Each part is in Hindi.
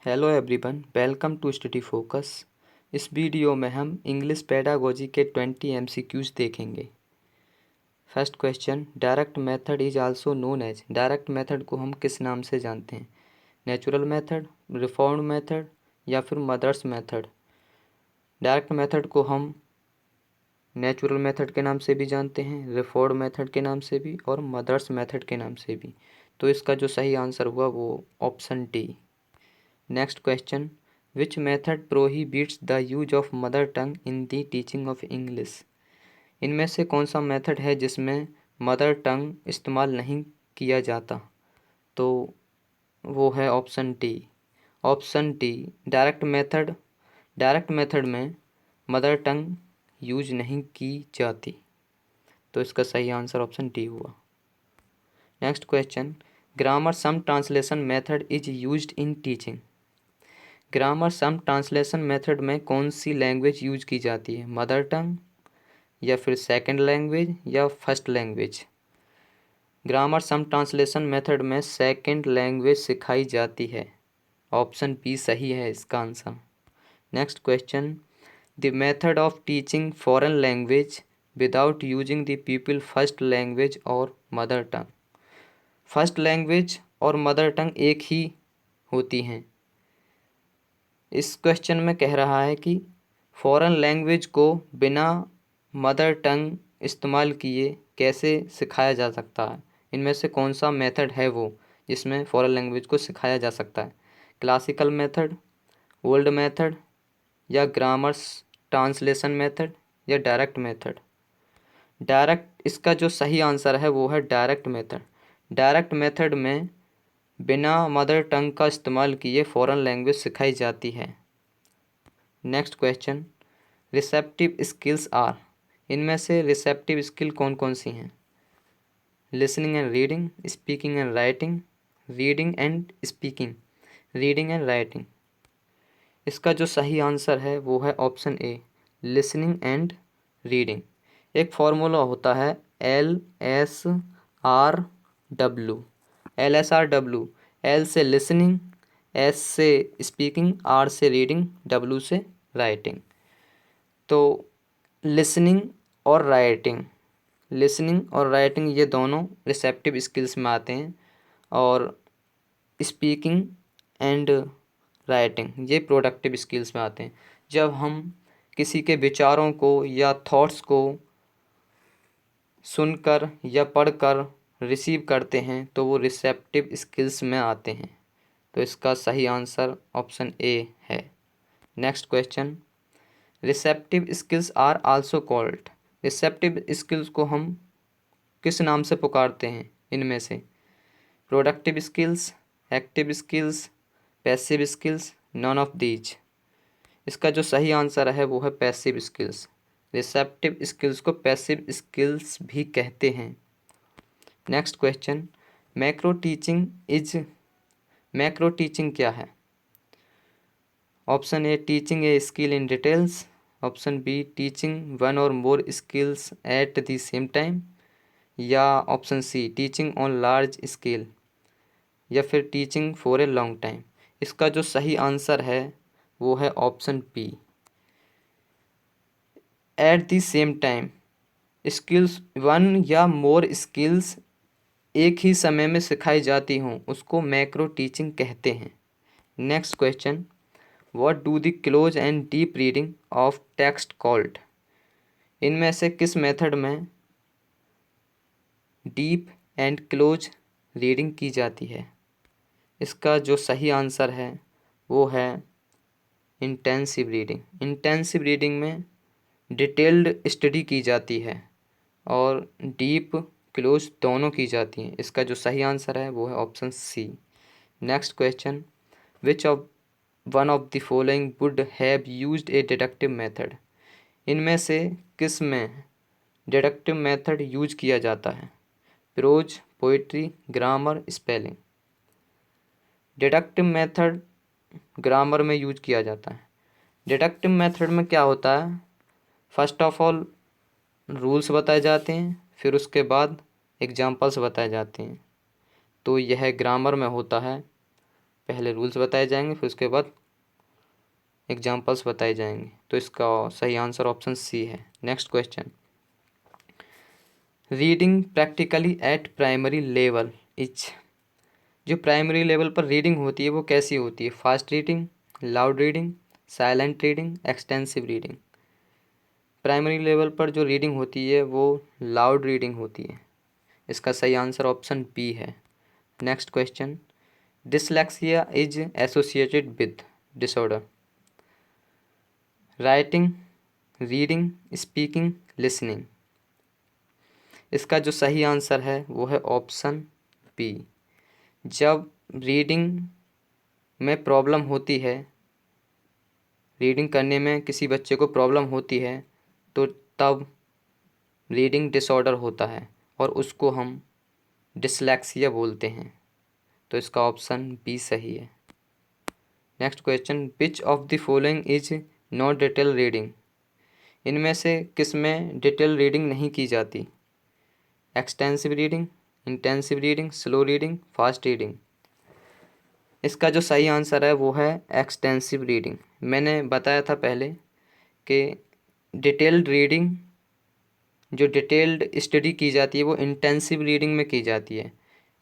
Hello everyone, welcome to Study Focus. इस वीडियो में हम इंग्लिश पेडागोजी के 20 एमसीक्यूज देखेंगे। First question, direct method is also known as. Direct method को हम किस नाम से जानते हैं? नेचुरल मेथड, रिफॉर्म्ड मेथड या फिर मदर्स मेथड। डायरेक्ट मेथड को हम नेचुरल मेथड के नाम से भी जानते हैं, रिफॉर्म्ड मेथड के नाम से भी और मदर्स मेथड के नाम से भी। तो इसका जो सही आंसर हुआ वो option D. Next question, which method prohibits the use of mother tongue in the teaching of English. इनमें से कौन सा मेथड है जिसमें मदर टंग इस्तेमाल नहीं किया जाता? तो वो है option D. Option D, direct method. Direct method में मदर टंग यूज नहीं की जाती, तो इसका सही आंसर ऑप्शन डी हुआ। Next question, grammar sum translation method is used in teaching. Grammar sum translation method में कौन सी लैंग्वेज यूज की जाती है? मदर टंग या फिर सेकंड लैंग्वेज या first language? Grammar sum translation method में सेकंड लैंग्वेज सिखाई जाती है। ऑप्शन बी सही है इसका answer. Next question, the method of teaching foreign language without using the people first language और मदर टंग। फर्स्ट लैंग्वेज और मदर टंग एक ही होती हैं। इस क्वेश्चन में कह रहा है कि फॉरेन लैंग्वेज को बिना मदर टंग इस्तेमाल किए कैसे सिखाया जा सकता है। इनमें से कौन सा मेथड है वो जिसमें फॉरेन लैंग्वेज को सिखाया जा सकता है? क्लासिकल मेथड, ओल्ड मेथड या ग्रामर ट्रांसलेशन मेथड या डायरेक्ट मेथड? डायरेक्ट, इसका जो सही आंसर है वो है डायरेक्ट मेथड। डायरेक्ट मेथड में बिना मदर टंग का इस्तेमाल किए फॉरेन लैंग्वेज सिखाई जाती है। Next question, receptive skills are. इनमें से रिसेप्टिव स्किल कौन कौन सी हैं? Listening and reading, speaking and writing, reading and speaking, reading and writing. इसका जो सही आंसर है वो है option A, listening and reading. एक फॉर्मूला होता है LSRW। LSRW, L से लिसनिंग, S से स्पीकिंग, R से रीडिंग, W से राइटिंग। तो लिसनिंग और राइटिंग, लिसनिंग और राइटिंग ये दोनों रिसेप्टिव स्किल्स में आते हैं और स्पीकिंग एंड राइटिंग ये प्रोडक्टिव स्किल्स में आते हैं। जब हम किसी के विचारों को या थॉट्स को सुनकर या पढ़कर रिसीव करते हैं तो वो रिसेप्टिव स्किल्स में आते हैं। तो इसका सही आंसर ऑप्शन ए है। Next question, receptive skills are also called. Receptive skills को हम किस नाम से पुकारते हैं? इनमें से productive skills, active skills, passive skills, none of these. इसका जो सही आंसर है वो है पैसिव स्किल्स। रिसेप्टिव स्किल्स को पैसिव स्किल्स भी कहते हैं। नेक्स्ट क्वेश्चन, मैक्रो टीचिंग क्या है? Option A, teaching a skill in details. Option B, teaching one और more skills at the same time. या option C, teaching on large scale. या फिर teaching for a long time. इसका जो सही आंसर है वो है option B, at the same time. Skills one या मोर स्किल्स एक ही समय में सिखाई जाती हों उसको मैक्रो टीचिंग कहते हैं। Next question, what do the close and deep reading of text called. इनमें से किस मेथड में डीप एंड क्लोज रीडिंग की जाती है? इसका जो सही आंसर है वो है इंटेंसिव रीडिंग। इंटेंसिव रीडिंग में डिटेल्ड स्टडी की जाती है और डीप क्लोज दोनों की जाती हैं। इसका जो सही आंसर है वो है option C. Next question, which of one of the following would have used a deductive method. इनमें से किस में डिडक्टिव मेथड यूज किया जाता है? Prose, poetry, grammar, spelling. Deductive method grammar में यूज किया जाता है। डिडक्टिव मेथड में क्या होता है, फर्स्ट ऑफ ऑल रूल्स बताए जाते हैं, फिर उसके बाद एग्जाम्पल्स बताए जाते हैं। तो यह ग्रामर में होता है। पहले रूल्स बताए जाएंगे, फिर उसके बाद एग्जाम्पल्स बताए जाएंगे। तो इसका सही आंसर ऑप्शन सी है। Next question, reading practically eight primary level is. जो प्राइमरी लेवल पर रीडिंग होती है वो कैसी होती है? Fast reading, loud reading, silent reading, extensive reading. Primary level पर जो रीडिंग होती है वो लाउड रीडिंग होती है। इसका सही आंसर ऑप्शन बी है। Next question, dyslexia is associated with disorder. Writing, reading, speaking, listening. इसका जो सही आंसर है वो है ऑप्शन बी। जब रीडिंग में प्रॉब्लम होती है, रीडिंग करने में किसी बच्चे को प्रॉब्लम होती है, तो तब रीडिंग डिसऑर्डर होता है और उसको हम डिसलेक्सिया बोलते हैं। तो इसका ऑप्शन बी सही है। Next question, which of the following is not detail reading. इनमें से किस में डिटेल रीडिंग नहीं की जाती? Extensive reading, intensive reading, slow reading, fast reading. इसका जो सही आंसर है वो है एक्सटेंसिव रीडिंग। मैंने बताया था पहले कि डिटेल्ड रीडिंग, जो डिटेल्ड स्टडी की जाती है वो इंटेंसिव रीडिंग में की जाती है,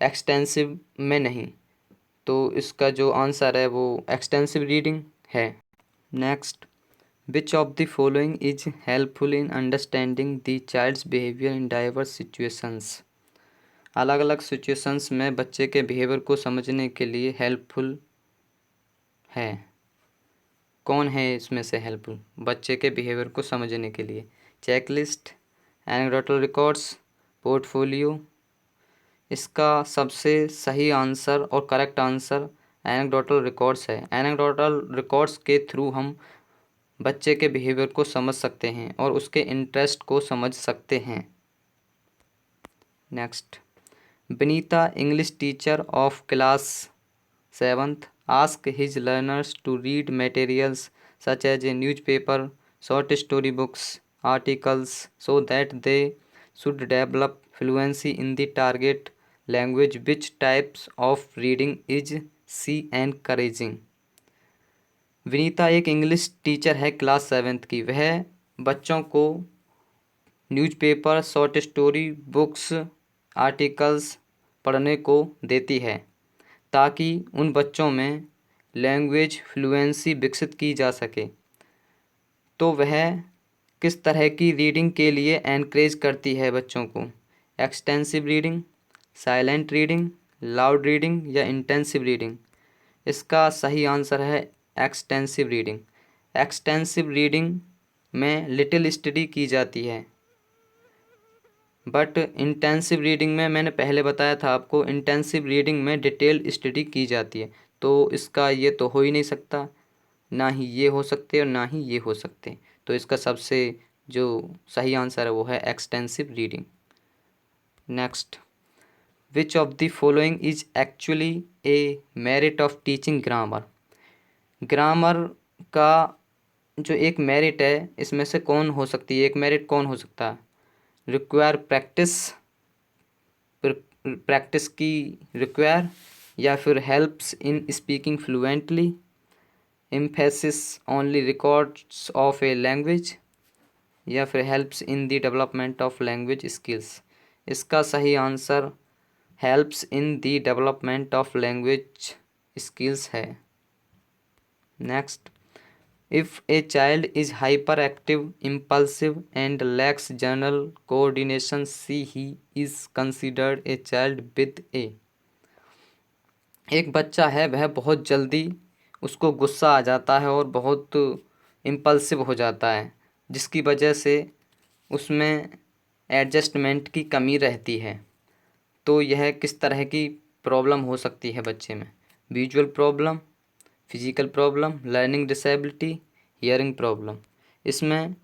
एक्सटेंसिव में नहीं। तो इसका जो आंसर है वो एक्सटेंसिव रीडिंग है। Next, which of the following is helpful in understanding the child's behaviour in diverse situations. अलग अलग सिचुएशंस में बच्चे के बिहेवियर को समझने के लिए हेल्पफुल है। कौन है इसमें से हेल्पफुल बच्चे के बिहेवियर को समझने के लिए? Checklist, anecdotal records, portfolio. इसका सबसे सही आंसर और करेक्ट आंसर एनेक्डोटल रिकॉर्ड्स है। एनेक्डोटल रिकॉर्ड्स के थ्रू हम बच्चे के बिहेवियर को समझ सकते हैं और उसके इंटरेस्ट को समझ सकते हैं। Next, Benita, English teacher of class 7th, asked his learners to read materials such as a newspaper, short story books, articles, so that they should develop fluency in the target language. Which types of reading is she encouraging? Vinita एक इंग्लिश टीचर है क्लास 7th की। वह बच्चों को newspaper, short story books, articles पढ़ने को देती है ताकि उन बच्चों में लैंग्वेज फ्लुएंसी विकसित की जा सके। तो वह किस तरह की रीडिंग के लिए एनकरेज करती है बच्चों को? Extensive reading, silent reading, loud reading या इंटेंसिव रीडिंग। इसका सही आंसर है एक्सटेंसिव रीडिंग। एक्सटेंसिव रीडिंग में लिटिल स्टडी की जाती है, बट इंटेंसिव रीडिंग में मैंने पहले बताया था आपको, इंटेंसिव रीडिंग में डिटेल स्टडी की जाती है। तो इसका ये तो हो ही नहीं सकता, ना ही ये हो सकते और ना ही ये हो सकते। तो इसका सबसे जो सही आंसर है वो है extensive reading. Next, which of the following is actually A merit of teaching grammar. Grammar का जो एक मेरिट है इसमें से कौन हो सकती है? एक मेरिट कौन हो सकता है? रिक्वायर प्रैक्टिस, प्रैक्टिस की रिक्वायर, या फिर helps in speaking fluently, emphasis only records of a language, या फिर helps in the development of language skills. इसका सही answer helps in the development of language skills है। Next, if a child is hyperactive, impulsive and lacks general coordination, he is considered a child with a। एक बच्चा है, वह बहुत जल्दी उसको गुस्सा आ जाता है और बहुत इम्पल्सिव हो जाता है, जिसकी वजह से उसमें एडजस्टमेंट की कमी रहती है। तो यह किस तरह की प्रॉब्लम हो सकती है बच्चे में? Visual problem, physical problem, learning disability, hearing problem. इसमें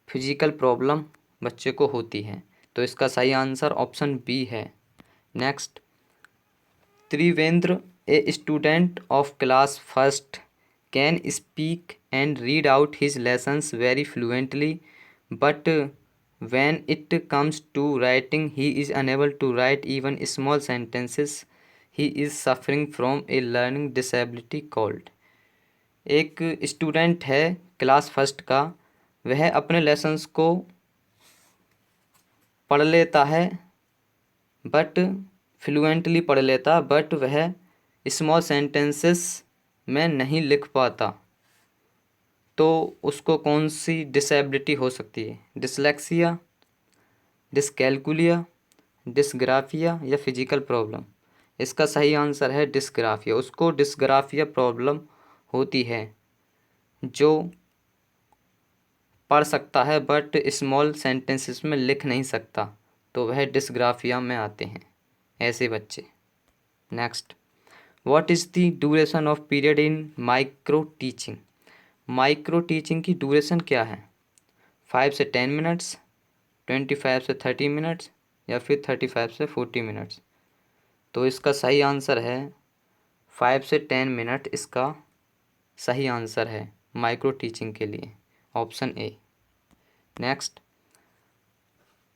फिजिकल प्रॉब्लम बच्चे को होती है। तो इसका सही आंसर ऑप्शन बी है। Next, Trivendra a student of class 1st can speak and read out his lessons very fluently, but when it comes to writing he is unable to write even small sentences. He is suffering from A learning disability called. एक स्टूडेंट है क्लास फर्स्ट का, वह अपने लेसन्स को पढ़ लेता है बट फ्लुएंटली पढ़ लेता, बट वह स्मॉल सेंटेंसेस में नहीं लिख पाता। तो उसको कौन सी डिसेबिलिटी हो सकती है? डिसलेक्सिया, डिसकैलकुलिया, डिसग्राफिया या फिजिकल प्रॉब्लम? इसका सही आंसर है डिसग्राफिया। उसको डिसग्राफिया प्रॉब्लम होती है, जो पढ़ सकता है बट स्मॉल सेंटेंसेस में लिख नहीं सकता, तो वह डिसग्राफिया में आते हैं ऐसे बच्चे। Next, what is the duration of period in micro teaching? Micro teaching की ड्यूरेशन क्या है? 5 से 10 मिनट्स, 25 से 30 मिनट्स या फिर 35 से 40 मिनट्स? तो इसका सही आंसर है 5 से 10 मिनट। इसका सही आंसर है माइक्रो टीचिंग के लिए, option A. Next,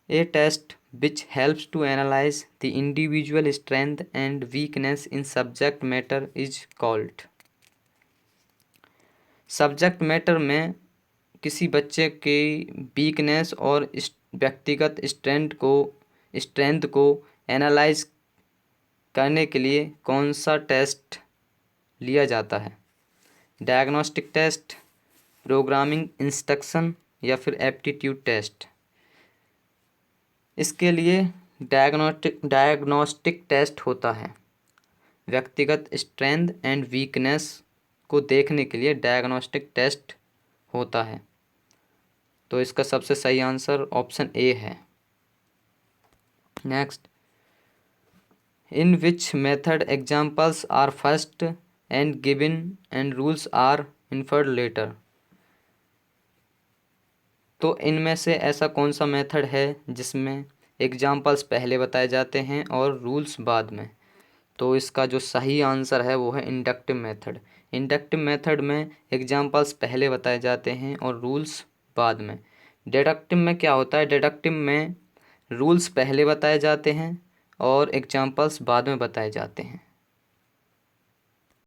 a test which helps to analyze the individual strength and weakness in subject matter is called। Subject matter में किसी बच्चे की वीकनेस और व्यक्तिगत स्ट्रेंथ को एनालाइज करने के लिए कौन सा टेस्ट लिया जाता है? डायग्नोस्टिक टेस्ट, प्रोग्रामिंग इंस्ट्रक्शन या फिर एप्टीट्यूड टेस्ट? इसके लिए डायग्नोस्टिक टेस्ट होता है। व्यक्तिगत स्ट्रेंथ एंड वीकनेस को देखने के लिए डायग्नोस्टिक टेस्ट होता है। तो इसका सबसे सही आंसर ऑप्शन ए है। Next, in which method examples are first and given and rules are inferred later? तो इनमें से ऐसा कौन सा मेथड है जिसमें एग्जाम्पल्स पहले बताए जाते हैं और रूल्स बाद में? तो इसका जो सही आंसर है वो है इंडक्टिव मेथड। इंडक्टिव मेथड में एग्जाम्पल्स पहले बताए जाते हैं और रूल्स बाद में। डिडक्टिव में क्या होता है? डिडक्टिव में रूल्स पहले बताए जाते हैं और एग्जाम्पल्स बाद में बताए जाते हैं।